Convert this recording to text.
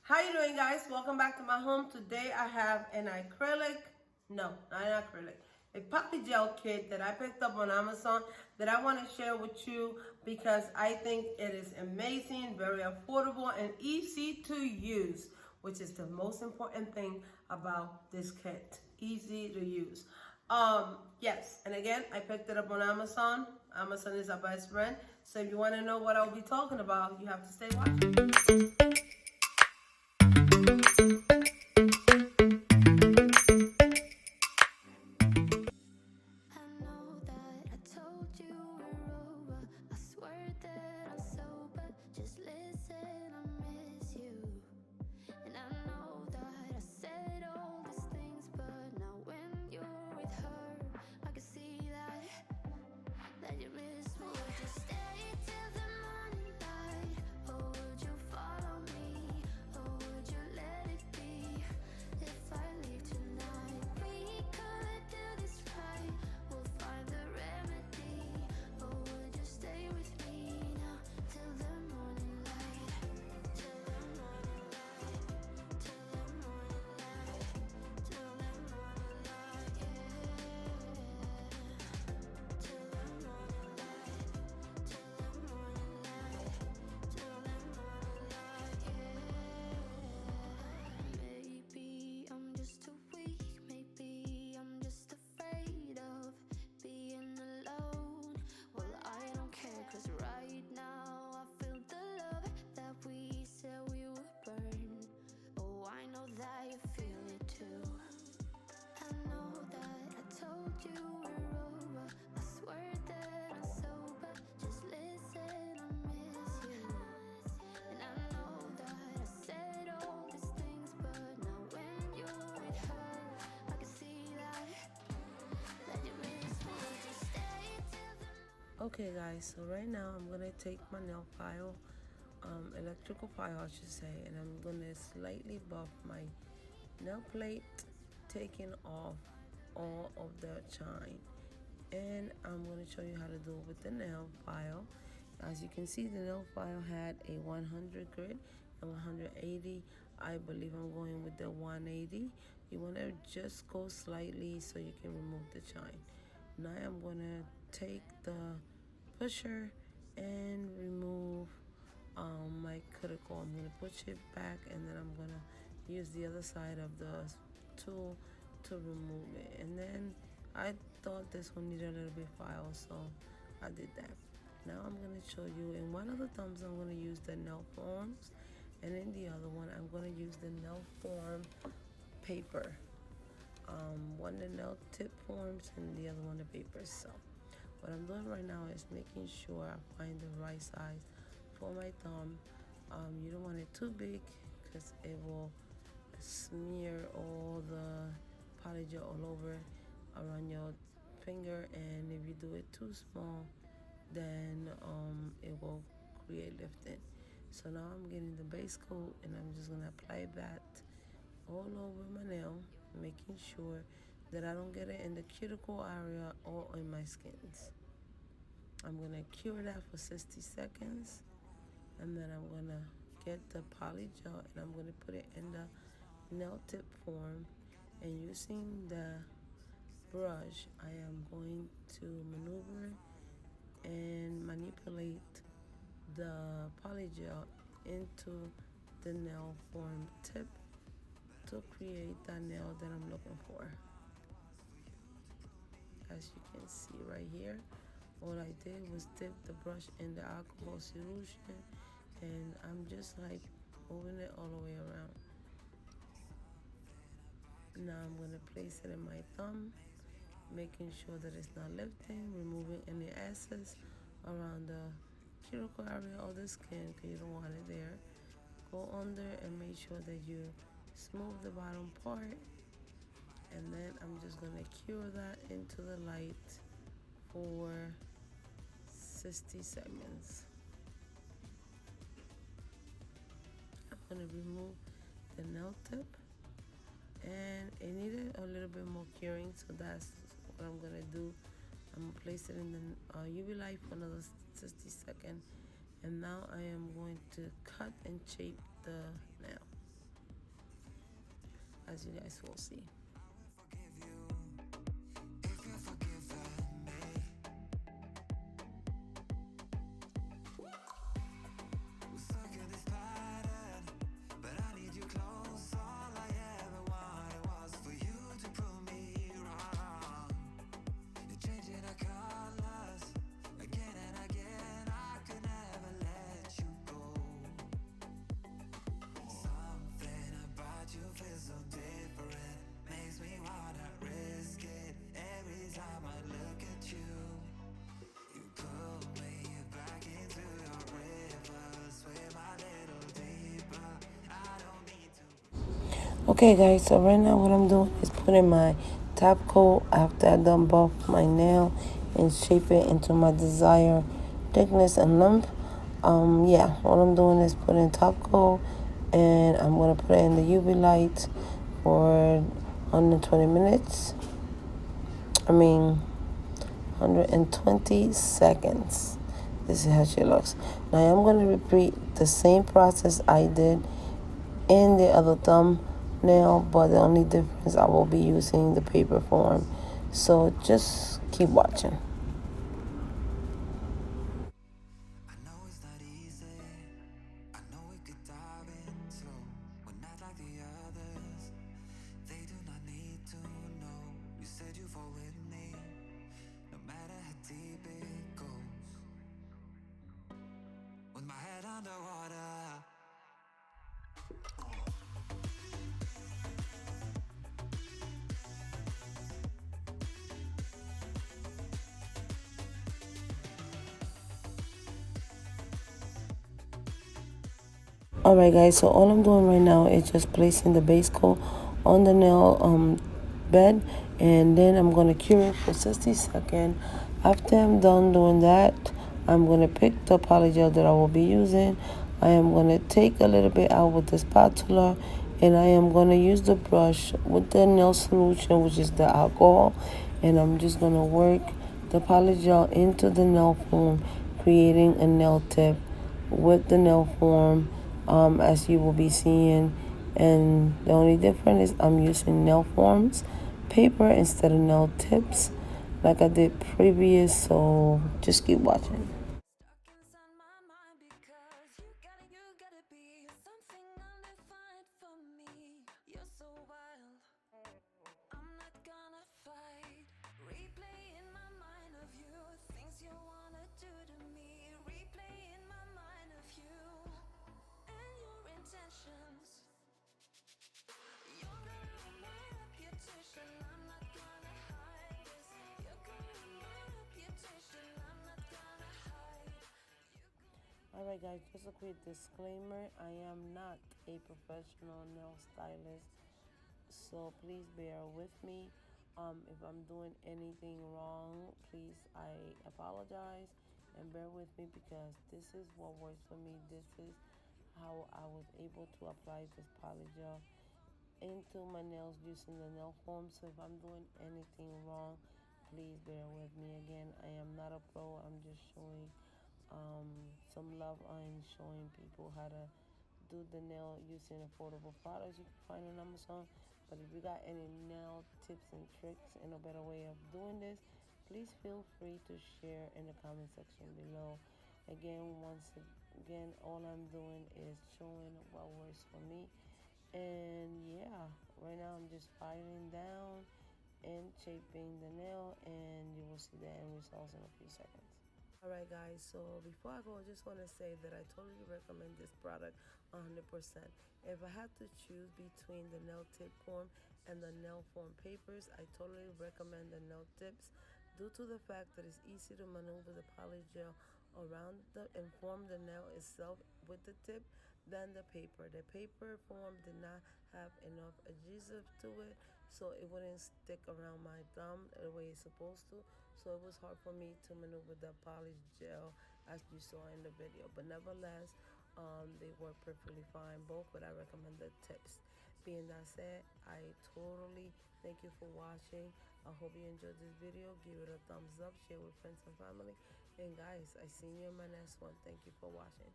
How you doing, guys? Welcome back to my home. Today I have an acrylic, no, not an acrylic, a poppy gel kit that I picked up on Amazon that I want to share with you because I think it is amazing, very affordable, and easy to use, which is the most important thing about this kit. Easy to use. Yes, and again, I picked it up on Amazon. Amazon is our best friend. So if you want to know what I'll be talking about, you have to stay watching. Okay, guys, so right now I'm gonna take my nail file, electrical file I should say, and I'm gonna slightly buff my nail plate, taking off all of the shine. And I'm gonna show you how to do it with the nail file. As you can see, the nail file had a 100 grit and 180. I believe I'm going with the 180. You wanna just go slightly so you can remove the shine. Now I'm gonna take the pusher and remove my cuticle. I'm gonna push it back, and then I'm gonna use the other side of the tool to remove it. And then I thought this one needed a little bit file, so I did that. Now I'm gonna show you, in one of the thumbs I'm gonna use the nail forms, and in the other one I'm gonna use the nail form paper. One the nail tip forms and the other one the paper. So what I'm doing right now is making sure I find the right size for my thumb. You don't want it too big because it will smear all the polygel all over around your finger, and if you do it too small, then it will create lifting. So now I'm getting the base coat, and I'm just gonna apply that all over my nail, making sure that I don't get it in the cuticle area or in my skins. I'm gonna cure that for 60 seconds, and then I'm gonna get the poly gel and I'm gonna put it in the nail tip form, and using the brush I am going to maneuver and manipulate the poly gel into the nail form tip to create that nail that I'm looking for. As you can see right here, all I did was dip the brush in the alcohol solution, and I'm just like moving it all the way around. Now I'm going to place it in my thumb, making sure that it's not lifting, removing any excess around the cuticle area or the skin because you don't want it there. Go under and make sure that you smooth the bottom part, and then I'm just going to cure that into the light for 60 seconds. I'm going to remove the nail tip, and it needed a little bit more curing, so that's what I'm going to do. I'm going to place it in the UV light for another 60 seconds, and now I am going to cut and shape the nail. as you guys will see. Okay guys, so right now what I'm doing is putting my top coat after I done buff my nail and shape it into my desired thickness and length. Yeah, what I'm doing is putting top coat, and I'm gonna put it in the UV light for 120 minutes. I mean 120 seconds. This is how she looks. Now I'm gonna repeat the same process I did in the other thumbnail, but the only difference, I will be using the paper form. So just keep watching. Alright guys, so all I'm doing right now is just placing the base coat on the nail bed, and then I'm going to cure it for 60 seconds. After I'm done doing that, I'm going to pick the polygel that I will be using. I am going to take a little bit out with the spatula, and I am going to use the brush with the nail solution, which is the alcohol, and I'm just going to work the polygel into the nail form, creating a nail tip with the nail form, as you will be seeing. And the only difference is I'm using nail forms paper instead of nail tips like I did previous, so just keep watching. Alright guys, just a quick disclaimer. I am not a professional nail stylist, so please bear with me. If I'm doing anything wrong, please, I apologize and bear with me, because this is what works for me. This is how I was able to apply this polygel into my nails using the nail form. So if I'm doing anything wrong, please bear with me. Again, I am not a pro. I'm just showing some love. I'm showing people how to do the nail using affordable products you can find on Amazon. But if you got any nail tips and tricks and a better way of doing this, please feel free to share in the comment section below. Again, once again, all I'm doing is showing what works for me. And yeah, right now I'm just filing down and shaping the nail, and you will see the end results in a few seconds. Alright guys, so before I go, I just want to say that I totally recommend this product 100%. If I had to choose between the nail tip form and the nail form papers, I totally recommend the nail tips, due to the fact that it's easy to maneuver the polygel around and form the nail itself with the tip than the paper. The paper form did not have enough adhesive to it, so it wouldn't stick around my thumb the way it's supposed to. So it was hard for me to maneuver the poly gel as you saw in the video. But nevertheless, they work perfectly fine both, but I recommend the tips. Being that said, I totally thank you for watching. I hope you enjoyed this video. Give it a thumbs up, share with friends and family. And guys, I see you in my next one. Thank you for watching.